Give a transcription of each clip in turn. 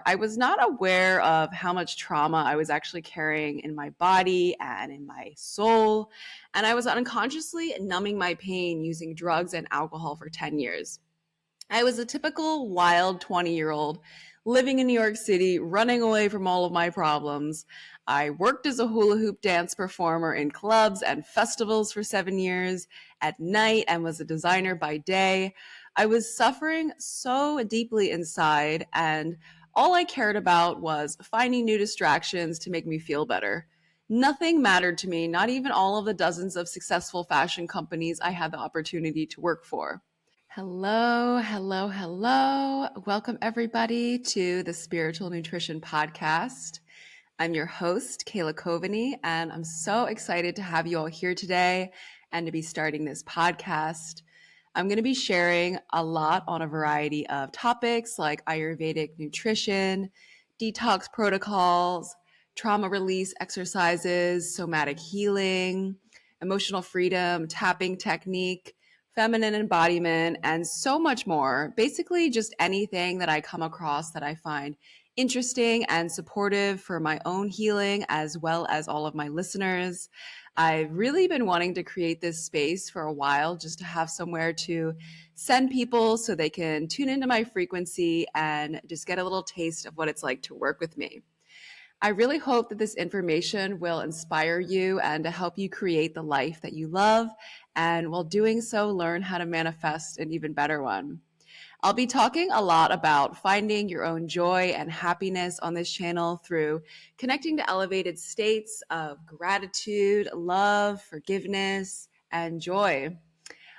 I was not aware of how much trauma I was actually carrying in my body and in my soul, and I was unconsciously numbing my pain using drugs and alcohol for 10 years. I was a typical wild 20-year-old living in New York City, running away from all of my problems. I worked as a hula hoop dance performer in clubs and festivals for 7 years at night and was a designer by day. I was suffering so deeply inside, and all I cared about was finding new distractions to make me feel better. Nothing mattered to me, not even all of the dozens of successful fashion companies I had the opportunity to work for. Hello, hello, hello. Welcome, everybody, to the Spiritual Nutrition Podcast. I'm your host, Kayla Coveney, and I'm so excited to have you all here today and to be starting this podcast. I'm going to be sharing a lot on a variety of topics like Ayurvedic nutrition, detox protocols, trauma release exercises, somatic healing, emotional freedom, tapping technique, feminine embodiment, and so much more. Basically, just anything that I come across that I find interesting and supportive for my own healing, as well as all of my listeners. I've really been wanting to create this space for a while just to have somewhere to send people so they can tune into my frequency and just get a little taste of what it's like to work with me. I really hope that this information will inspire you and to help you create the life that you love, and while doing so, learn how to manifest an even better one. I'll be talking a lot about finding your own joy and happiness on this channel through connecting to elevated states of gratitude, love, forgiveness, and joy.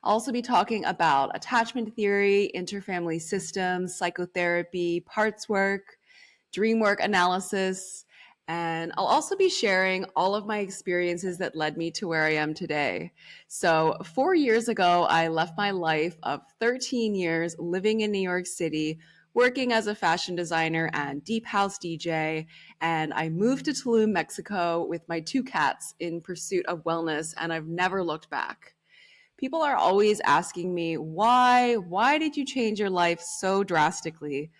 I'll also be talking about attachment theory, interfamily systems, psychotherapy, parts work, dream work analysis, and I'll also be sharing all of my experiences that led me to where I am today. So, 4 years ago, I left my life of 13 years living in New York City, working as a fashion designer and deep house DJ, and I moved to Tulum, Mexico with my two cats in pursuit of wellness, and I've never looked back. People are always asking me, why did you change your life so drastically?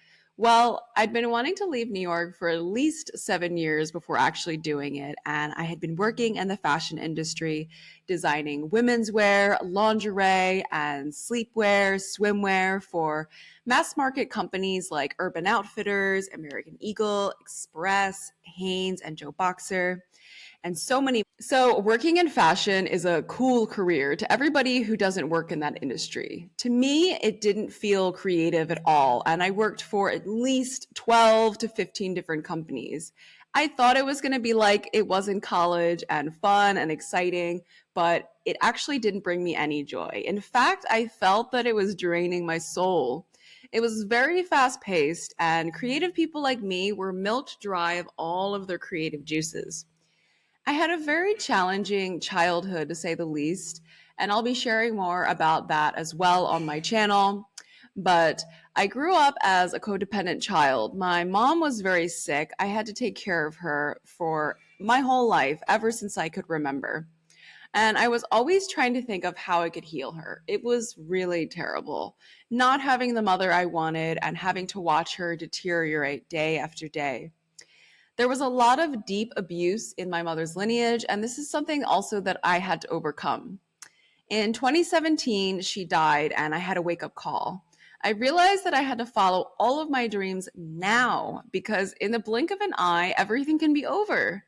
Well, I'd been wanting to leave New York for at least 7 years before actually doing it. And I had been working in the fashion industry, designing women's wear, lingerie, and sleepwear, swimwear for mass market companies like Urban Outfitters, American Eagle, Express, Hanes, and Joe Boxer, and so many. So, working in fashion is a cool career to everybody who doesn't work in that industry. To me, it didn't feel creative at all. And I worked for at least 12 to 15 different companies. I thought it was going to be like it was in college and fun and exciting, but it actually didn't bring me any joy. In fact, I felt that it was draining my soul. It was very fast paced, and creative people like me were milked dry of all of their creative juices. I had a very challenging childhood, to say the least, and I'll be sharing more about that as well on my channel. But I grew up as a codependent child. My mom was very sick. I had to take care of her for my whole life, ever since I could remember. And I was always trying to think of how I could heal her. It was really terrible. Not having the mother I wanted and having to watch her deteriorate day after day. There was a lot of deep abuse in my mother's lineage, and this is something also that I had to overcome. In 2017, she died, and I had a wake up call. I realized that I had to follow all of my dreams now because in the blink of an eye, everything can be over.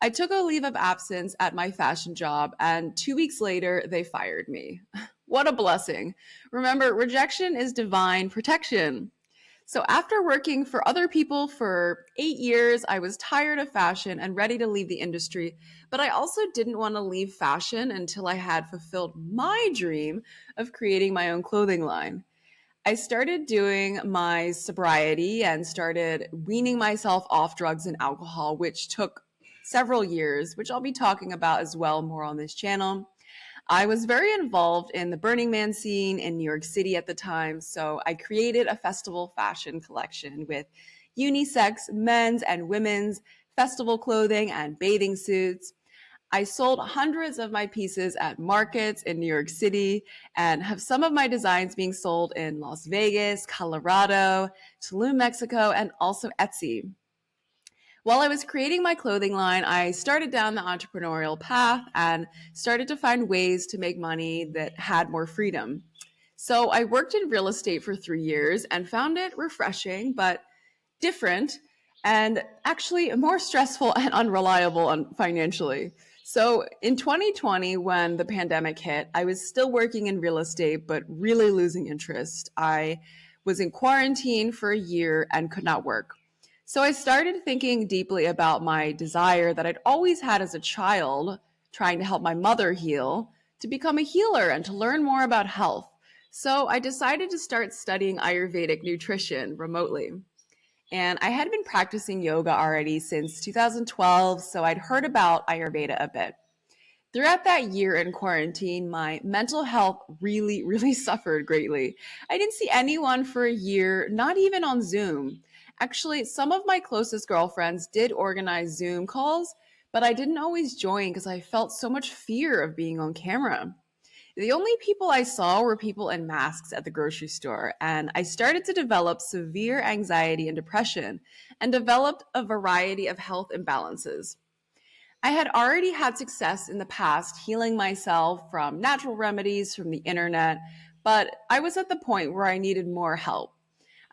I took a leave of absence at my fashion job, and 2 weeks later, they fired me. What a blessing. Remember, rejection is divine protection. So after working for other people for 8 years, I was tired of fashion and ready to leave the industry. But I also didn't want to leave fashion until I had fulfilled my dream of creating my own clothing line. I started doing my sobriety and started weaning myself off drugs and alcohol, which took several years, which I'll be talking about as well more on this channel. I was very involved in the Burning Man scene in New York City at the time, so I created a festival fashion collection with unisex men's and women's festival clothing and bathing suits. I sold hundreds of my pieces at markets in New York City and have some of my designs being sold in Las Vegas, Colorado, Tulum, Mexico, and also Etsy. While I was creating my clothing line, I started down the entrepreneurial path and started to find ways to make money that had more freedom. So I worked in real estate for 3 years and found it refreshing, but different and actually more stressful and unreliable financially. So in 2020, when the pandemic hit, I was still working in real estate, but really losing interest. I was in quarantine for a year and could not work. So I started thinking deeply about my desire that I'd always had as a child, trying to help my mother heal, to become a healer and to learn more about health. So I decided to start studying Ayurvedic nutrition remotely. And I had been practicing yoga already since 2012, so I'd heard about Ayurveda a bit. Throughout that year in quarantine, my mental health really, really suffered greatly. I didn't see anyone for a year, not even on Zoom. Actually, some of my closest girlfriends did organize Zoom calls, but I didn't always join because I felt so much fear of being on camera. The only people I saw were people in masks at the grocery store, and I started to develop severe anxiety and depression and developed a variety of health imbalances. I had already had success in the past healing myself from natural remedies from the internet, but I was at the point where I needed more help.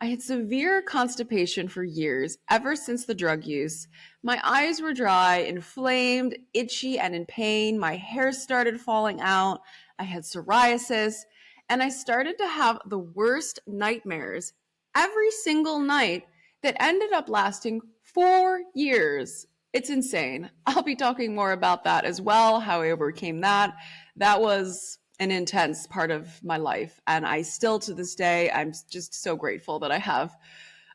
I had severe constipation for years, ever since the drug use. My eyes were dry, inflamed, itchy, and in pain. My hair started falling out. I had psoriasis, and I started to have the worst nightmares every single night that ended up lasting 4 years. It's insane. I'll be talking more about that as well, how I overcame that. That was an intense part of my life. And I still, to this day, I'm just so grateful that I have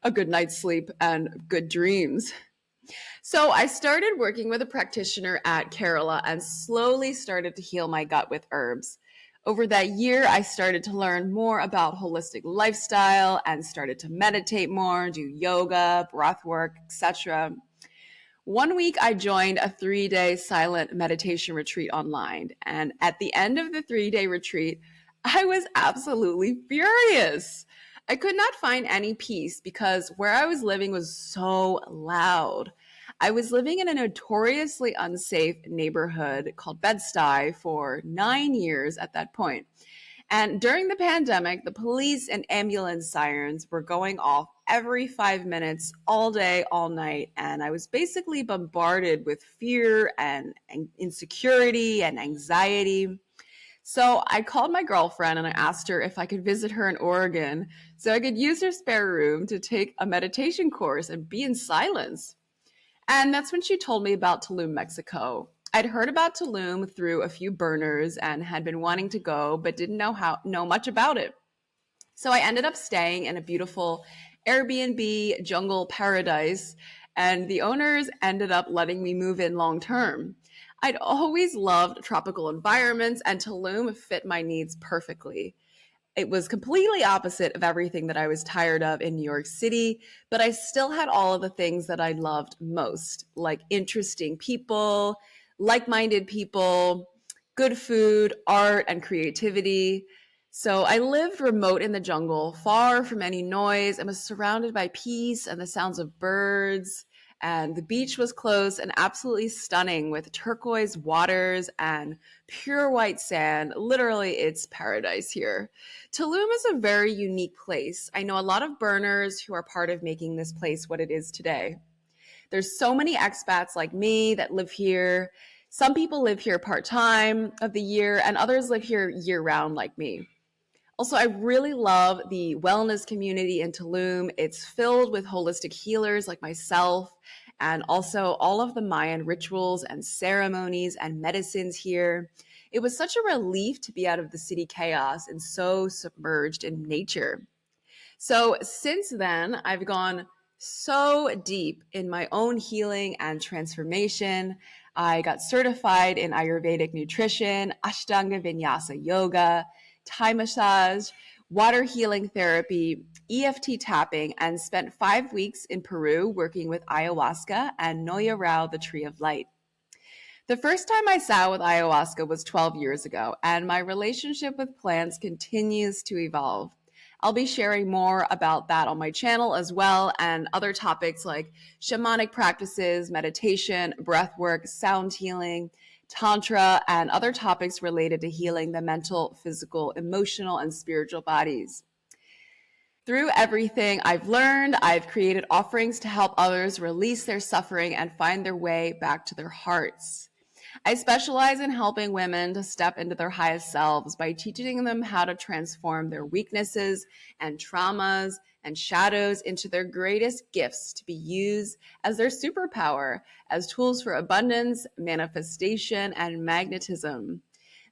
a good night's sleep and good dreams. So I started working with a practitioner at Kerala and slowly started to heal my gut with herbs. Over that year, I started to learn more about holistic lifestyle and started to meditate more, do yoga, breath work, etc. One week, I joined a 3-day silent meditation retreat online. And at the end of the 3-day retreat, I was absolutely furious. I could not find any peace because where I was living was so loud. I was living in a notoriously unsafe neighborhood called Bed-Stuy for 9 years at that point. And during the pandemic, the police and ambulance sirens were going off every 5 minutes, all day, all night. And I was basically bombarded with fear and insecurity and anxiety. So I called my girlfriend and I asked her if I could visit her in Oregon so I could use her spare room to take a meditation course and be in silence. And that's when she told me about Tulum, Mexico. I'd heard about Tulum through a few burners and had been wanting to go, but didn't know much about it. So I ended up staying in a beautiful Airbnb jungle paradise, and the owners ended up letting me move in long term. I'd always loved tropical environments, and Tulum fit my needs perfectly. It was completely opposite of everything that I was tired of in New York City, but I still had all of the things that I loved most, like interesting people, like minded people, good food, art, and creativity. So I lived remote in the jungle, far from any noise, and was surrounded by peace and the sounds of birds. And the beach was close and absolutely stunning with turquoise waters and pure white sand. Literally, it's paradise here. Tulum is a very unique place. I know a lot of burners who are part of making this place what it is today. There's so many expats like me that live here. Some people live here part-time of the year, and others live here year-round like me. Also, I really love the wellness community in Tulum. It's filled with holistic healers like myself, and also all of the Mayan rituals and ceremonies and medicines here. It was such a relief to be out of the city chaos and so submerged in nature. So since then, I've gone so deep in my own healing and transformation. I got certified in Ayurvedic nutrition, Ashtanga Vinyasa yoga, Thai massage, water healing therapy, EFT tapping, and spent 5 weeks in Peru working with ayahuasca and Noya Rao, the tree of light. The first time I sat with ayahuasca was 12 years ago, and my relationship with plants continues to evolve. I'll be sharing more about that on my channel as well, and other topics like shamanic practices, meditation, breath work, sound healing, tantra, and other topics related to healing the mental, physical, emotional, and spiritual bodies. Through everything I've learned, I've created offerings to help others release their suffering and find their way back to their hearts. I specialize in helping women to step into their highest selves by teaching them how to transform their weaknesses and traumas and shadows into their greatest gifts to be used as their superpower, as tools for abundance, manifestation, and magnetism.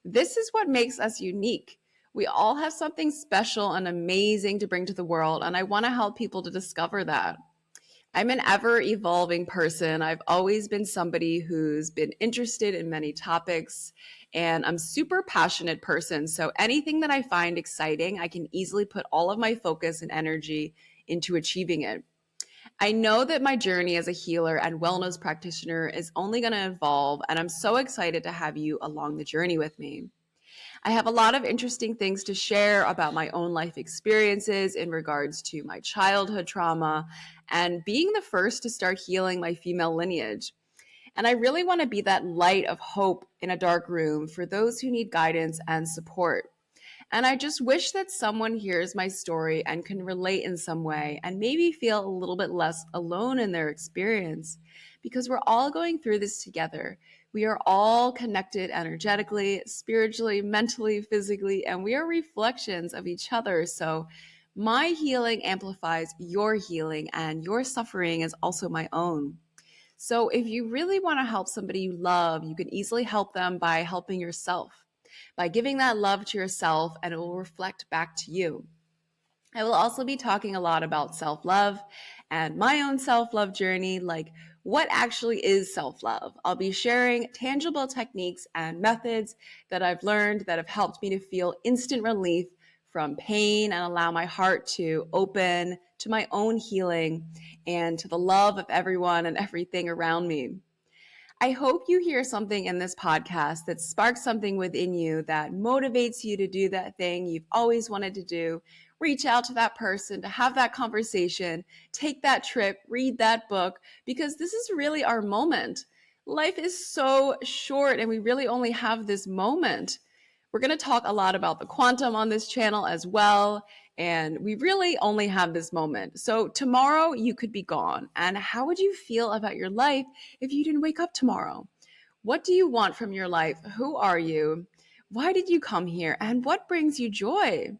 This is what makes us unique. We all have something special and amazing to bring to the world, and I want to help people to discover that. I'm an ever evolving person. I've always been somebody who's been interested in many topics, and I'm super passionate person. So anything that I find exciting, I can easily put all of my focus and energy into achieving it. I know that my journey as a healer and wellness practitioner is only going to evolve, and I'm so excited to have you along the journey with me. I have a lot of interesting things to share about my own life experiences in regards to my childhood trauma and being the first to start healing my female lineage. And I really want to be that light of hope in a dark room for those who need guidance and support. And I just wish that someone hears my story and can relate in some way and maybe feel a little bit less alone in their experience because we're all going through this together. We are all connected energetically, spiritually, mentally, physically, and we are reflections of each other. So my healing amplifies your healing, and your suffering is also my own. So if you really want to help somebody you love, you can easily help them by helping yourself, by giving that love to yourself, and it will reflect back to you. I will also be talking a lot about self-love and my own self-love journey, like what actually is self-love. I'll be sharing tangible techniques and methods that I've learned that have helped me to feel instant relief from pain and allow my heart to open to my own healing and to the love of everyone and everything around me. I hope you hear something in this podcast that sparks something within you that motivates you to do that thing you've always wanted to do. Reach out to that person to have that conversation, take that trip, read that book, because this is really our moment. Life is so short and we really only have this moment. We're going to talk a lot about the quantum on this channel as well. And we really only have this moment. So tomorrow you could be gone. And how would you feel about your life if you didn't wake up tomorrow? What do you want from your life? Who are you? Why did you come here? And what brings you joy?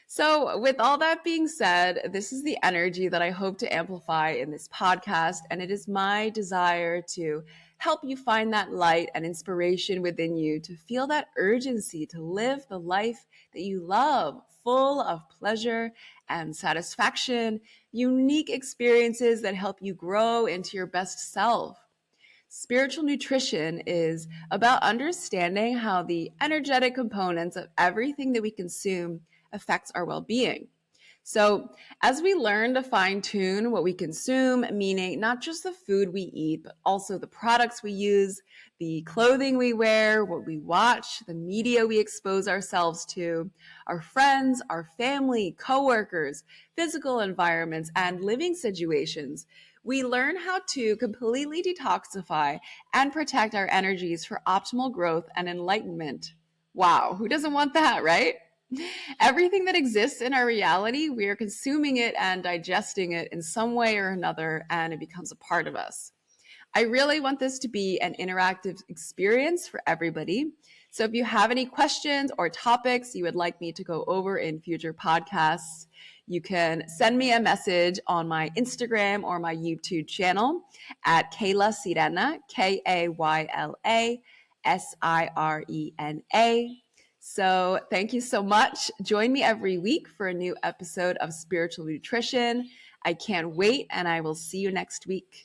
So, with all that being said, this is the energy that I hope to amplify in this podcast. And it is my desire to help you find that light and inspiration within you to feel that urgency to live the life that you love, full of pleasure and satisfaction, unique experiences that help you grow into your best self. Spiritual nutrition is about understanding how the energetic components of everything that we consume affects our well-being. So, as we learn to fine tune what we consume, meaning not just the food we eat, but also the products we use, the clothing we wear, what we watch, the media we expose ourselves to, our friends, our family, coworkers, physical environments, and living situations, we learn how to completely detoxify and protect our energies for optimal growth and enlightenment. Wow, who doesn't want that, right? Everything that exists in our reality, we are consuming it and digesting it in some way or another, and it becomes a part of us. I really want this to be an interactive experience for everybody. So if you have any questions or topics you would like me to go over in future podcasts, you can send me a message on my Instagram or my YouTube channel at Kayla Sirena, Kayla Sirena. So thank you so much. Join me every week for a new episode of Spiritual Nutrition. I can't wait, and I will see you next week.